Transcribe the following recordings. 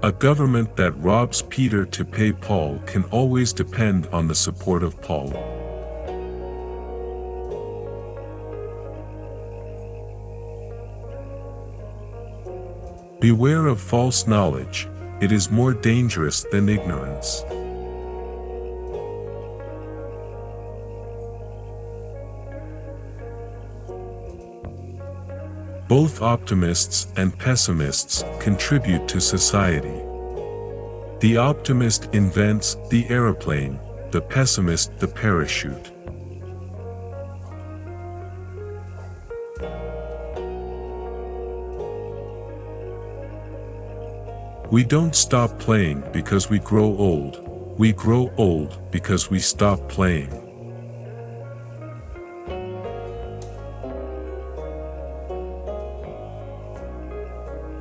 A government that robs Peter to pay Paul can always depend on the support of Paul. Beware of false knowledge, it is more dangerous than ignorance. Both optimists and pessimists contribute to society. The optimist invents the aeroplane, the pessimist the parachute. We don't stop playing because we grow old. We grow old because we stop playing.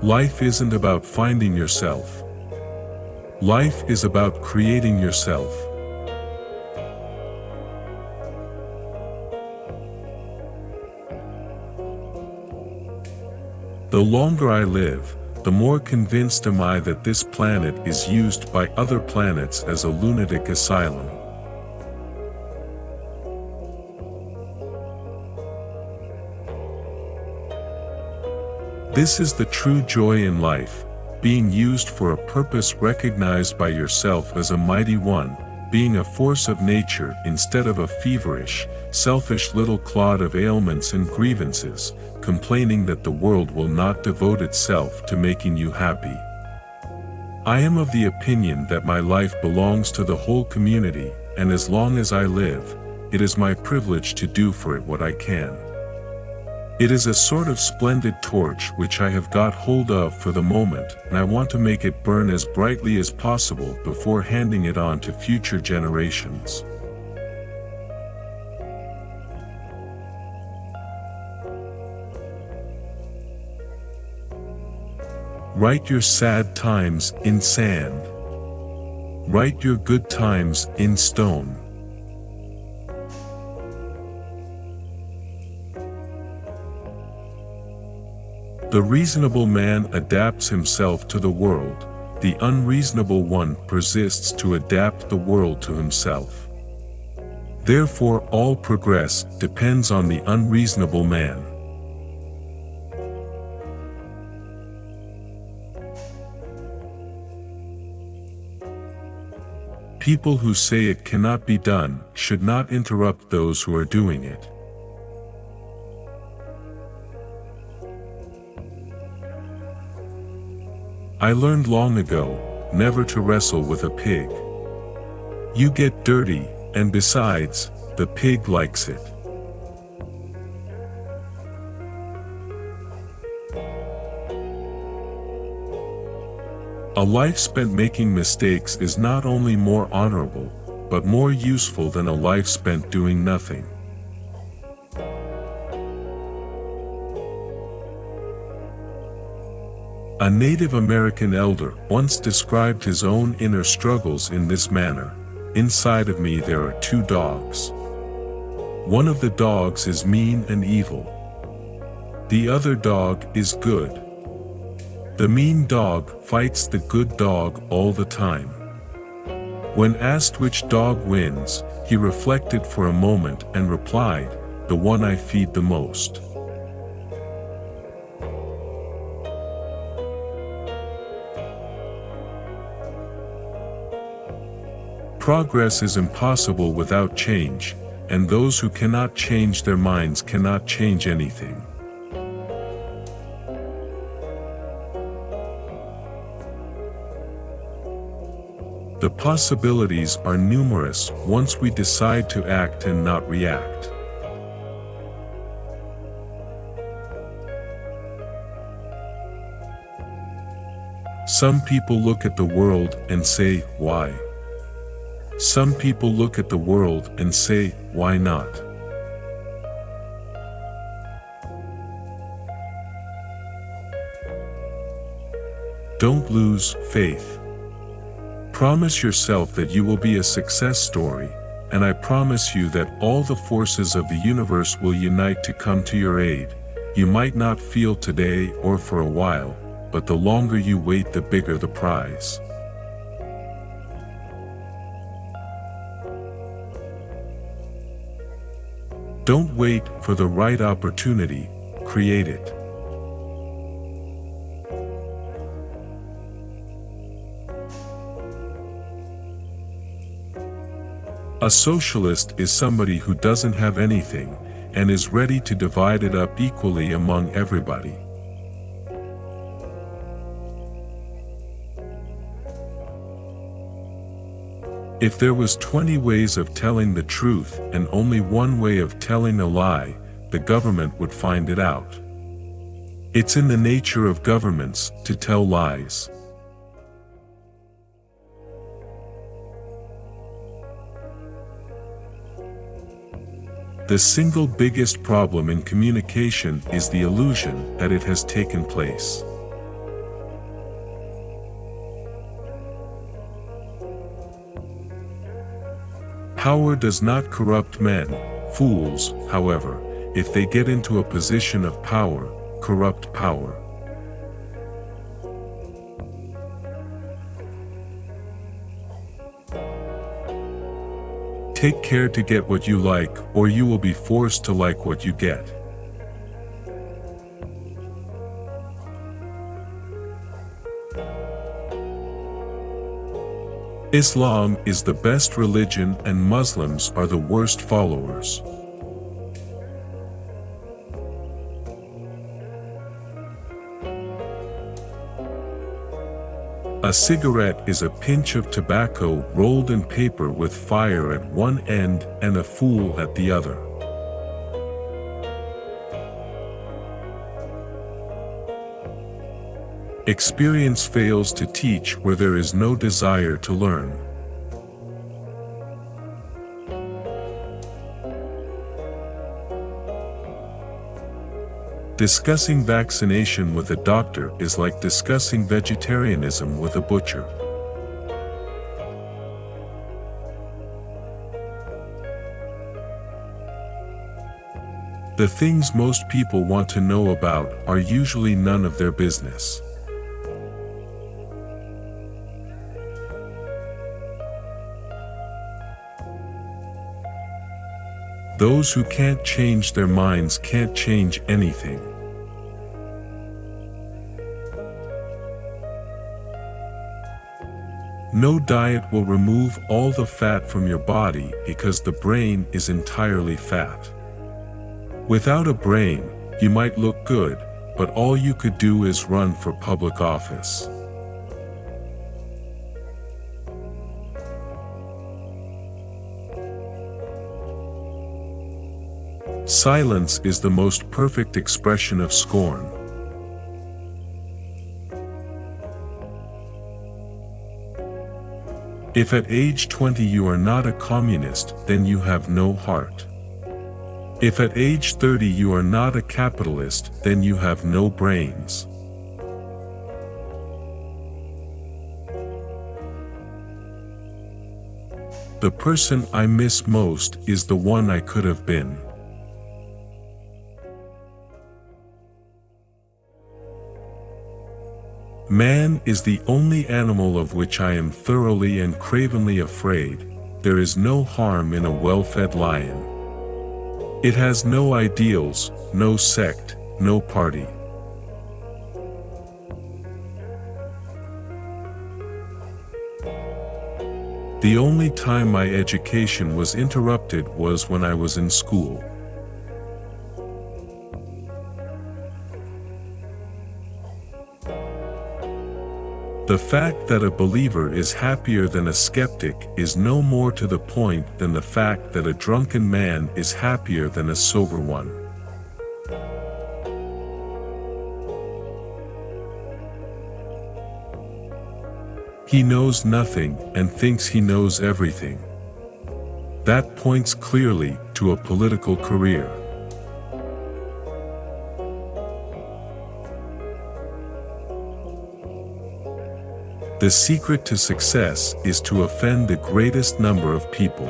Life isn't about finding yourself. Life is about creating yourself. The longer I live, the more convinced am I that this planet is used by other planets as a lunatic asylum. This is the true joy in life, being used for a purpose recognized by yourself as a mighty one, being a force of nature instead of a feverish, selfish little clod of ailments and grievances, complaining that the world will not devote itself to making you happy. I am of the opinion that my life belongs to the whole community, and as long as I live, it is my privilege to do for it what I can. It is a sort of splendid torch which I have got hold of for the moment, and I want to make it burn as brightly as possible before handing it on to future generations. Write your sad times in sand. Write your good times in stone. The reasonable man adapts himself to the world, the unreasonable one persists to adapt the world to himself. Therefore all progress depends on the unreasonable man. People who say it cannot be done should not interrupt those who are doing it. I learned long ago, never to wrestle with a pig. You get dirty, and besides, the pig likes it. A life spent making mistakes is not only more honorable, but more useful than a life spent doing nothing. A Native American elder once described his own inner struggles in this manner: inside of me there are two dogs. One of the dogs is mean and evil. The other dog is good. The mean dog fights the good dog all the time. When asked which dog wins, he reflected for a moment and replied, "The one I feed the most." Progress is impossible without change, and those who cannot change their minds cannot change anything. The possibilities are numerous once we decide to act and not react. Some people look at the world and say, "Why?" Some people look at the world and say, "Why not?" Don't lose faith. Promise yourself that you will be a success story, and I promise you that all the forces of the universe will unite to come to your aid. You might not feel today or for a while, but the longer you wait, the bigger the prize. Don't wait for the right opportunity, create it. A socialist is somebody who doesn't have anything, and is ready to divide it up equally among everybody. If there was 20 ways of telling the truth and only one way of telling a lie, the government would find it out. It's in the nature of governments to tell lies. The single biggest problem in communication is the illusion that it has taken place. Power does not corrupt men. Fools, however, if they get into a position of power, corrupt power. Take care to get what you like, or you will be forced to like what you get. Islam is the best religion and Muslims are the worst followers. A cigarette is a pinch of tobacco rolled in paper with fire at one end and a fool at the other. Experience fails to teach where there is no desire to learn. Discussing vaccination with a doctor is like discussing vegetarianism with a butcher. The things most people want to know about are usually none of their business. Those who can't change their minds can't change anything. No diet will remove all the fat from your body because the brain is entirely fat. Without a brain, you might look good, but all you could do is run for public office. Silence is the most perfect expression of scorn. If at age 20 you are not a communist, then you have no heart. If at age 30 you are not a capitalist, then you have no brains. The person I miss most is the one I could have been. Man is the only animal of which I am thoroughly and cravenly afraid. There is no harm in a well-fed lion. It has no ideals, no sect, no party. The only time my education was interrupted was when I was in school. The fact that a believer is happier than a skeptic is no more to the point than the fact that a drunken man is happier than a sober one. He knows nothing and thinks he knows everything. That points clearly to a political career. The secret to success is to offend the greatest number of people.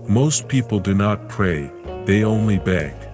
Most people do not pray, they only beg.